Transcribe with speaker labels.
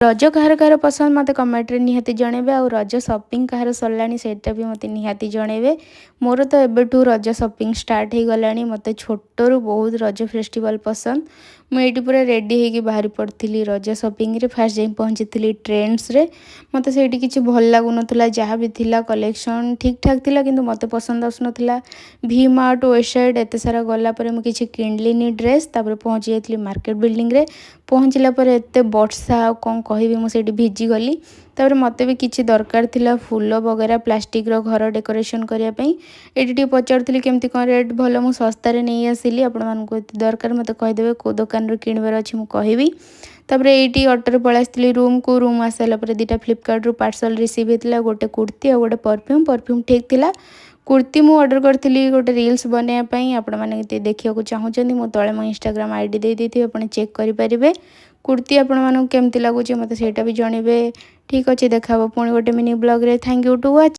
Speaker 1: रज कहार कहार पसंद मत कमेंट रे निहाती जनइबे। आ रज शॉपिंग कहार सरलानी सेटा भी मत निहाती जनइबे। मोर तो एबेठू रज शॉपिंग स्टार्ट हो गलानी। मत छोटरू बहुत रज फेस्टिवल पसंद। मुझे पूरा रेडी होगी बाहरी पड़ी रज शॉपिंग रे। फास्ट जाई पहुंची ट्रेंड्स रे। मत से किसी भल लगुन जहाँ भी थिला कलेक्शन ठीक ठाक थिला किंतु मत पसंद आसुनथिला। वी मार्ट वेस्ट साइड एत सारा गला पर मुझे किसी किणलिनी ड्रेस। तापर पहुंची जाइली मार्केट बिल्डिंग रे। पहुँचला पर एत वर्षा कौन कहबी मुझे भिजी गली। तापर मत भी किसी दरकार थिला फूल वगैरह प्लास्टिक रो घर डेकोरेशन करने ये पचारूली केमती कौन रेट भल मु सस्तार नहीं आसिली। आपको दरकार मत कहीदेवे कौ दुकान किणवार अच्छी मुझे कहबी। तापर ये ऑटो पलि रूम को रूम आसाला दुटा फ्लिपकार्ट रू पार्सल रिसीव होता। गोटे कुर्ती और गोटे परफ्यूम ठीक थिला। कुर्ती मु ऑर्डर करी गोटे रील्स बनवाई आपण मैंने देखा चाहूँगी मो तले मो इंस्टाग्राम आईडी देती आप चेक करेंगे। कुर्ती आपण मानक केमती लगुच मत सेटा भी जनइबे। ठीक अच्छे देखा पुणी गोटे मिनी ब्लॉग रे। Thank you to watch.